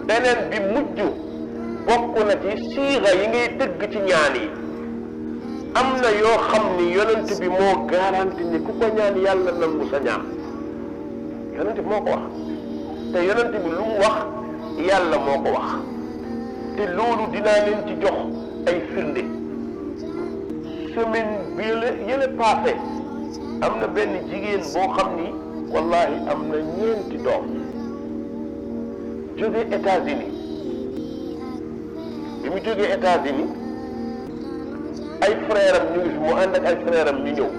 beneen bi mujj bokk na ci siixa yi ngay tëgg ci ñaan yi am na yoo xam ni yonent bi moo garanti ni ku ko ñaan yàlla nangu sa ñaan yonent bi moo ko wax te yonent bi lu mu wax yàlla moo ko wax te loolu dinaa leen ci jox ay firnde semaine bi yële passé am na benn jigéen boo xam ni wallahi am na ñeenti doom jóge États-Unis bi mu jógee États-Unis ay frère am ñu ngi fi mu ànd ak ay frère am ñu ñëw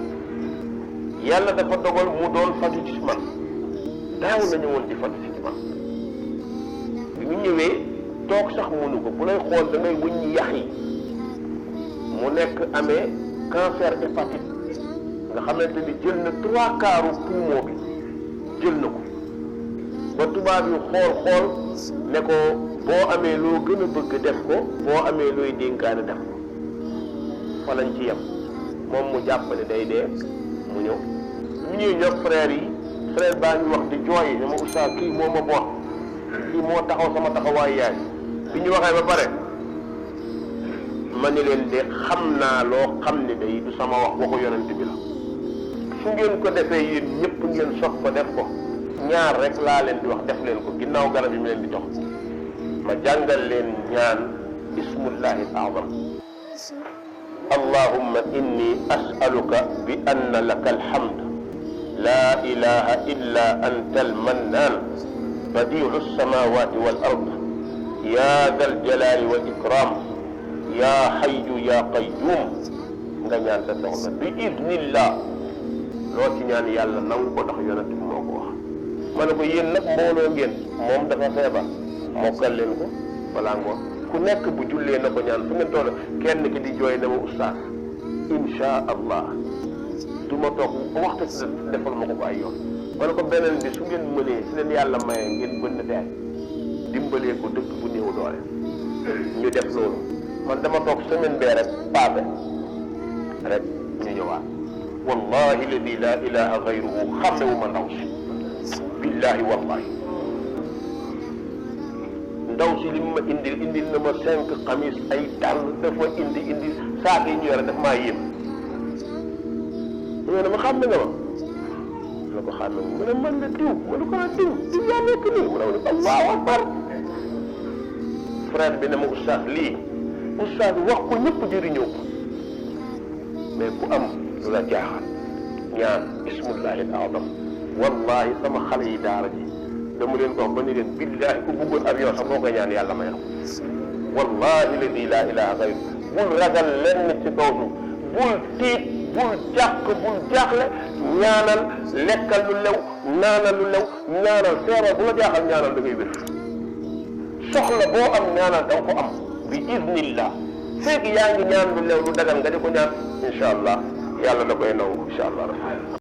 yàlla dafa dogal mu doon faju ci man daaw la ñëwoon di faju ci man bi mu ñëwee toog sax mënu ko bu lay xool da ngay wëññi yax yi mu nekk amee cancer hépatite nga xamante ni jël na 3/4 poumon bi jël na ko ba tubaab yi xool ne ko boo amee loo gën a bëgg def ko boo amee looy dénkaane def ko fa lañ ci yem moom mu jàppale day dee mu ñëw ñu ñuy ñëw frère yi frère baa ñu wax di jooy ne ma oustaz kii moo ma boot kii moo taxaw sama taxawaay yaay bi ñu waxee ba pare ma ni leen de xam naa loo xam ne day du sama wax waxu yonent bi la su ngeen ko defee yéen ñëpp ngeen sox ko def ko ñaar rek laa leen di wax def leen ko ginnaaw garab yi mu leen di jox ma jàngal leen ñaan ismullahi al-azam allahumma inni as'aluka bi anna laka alhamd la ilaha illa anta almannan badi'u as-samawati wal ard ya dhal jalali wal ikram ya hayyu ya qayyum nga ñaan sa soxla bi idnillah loo ci ñaan yàlla nangu ko ndax yonent bi moo ko wax ma ne ko yéen nag mbooloo ngeen moom dafa feebar mokkal leen ko balaa ngoon ku nekk bu jullee na ko ñaan fu ngeen toll kenn ki di jooy ne ma oustaz insha allah du ma toog waxtu si defal ma ko ay yoon ma ne ko beneen bi su ngeen mënee si leen yàlla maye ngeen bënn teen dimbalee ko dëkk bu néew doole ñu def loolu man dama toog semaine bee rek paase rek ñu ñëwaat wallahi ladi la ilaha gayruhu xammewu ma ndaw si billahi wallahi ndaw si li ma indil na ma 5 xamis ay dàll dafa indi saak yi ñu yore daf maa yéem mu ne ma xam nga ma la ko xam mu ne man la diw ma ne ko diw yaa nekk nii mu ne ko allahu akbar frère bi ne ma oustaz lii oustaz wax ko ñëpp jëriñoo ko mais ku am lu la jaaxal ñaan bismillahi al-azam wallahi sama xale yi daara ji dama leen ko wax ba ni leen billahi ku bëggoon avion sax boo koy ñaan yàlla may na ko wallahi ladi la ilaha gayru bul ragal lenn ci kaw suuf bul tiit bul jàq bul jaaxle ñaanal lekkal lu lew naanal lu lew ñaanal feebar bu la jaaxal ñaanal da ngay wér soxla boo am ñaanal da nga ko am bi idnillah fekk yaa ngi ñaan lu lew lu dagal nga di ko ñaan incha allah yàlla da koy nangu incha allah.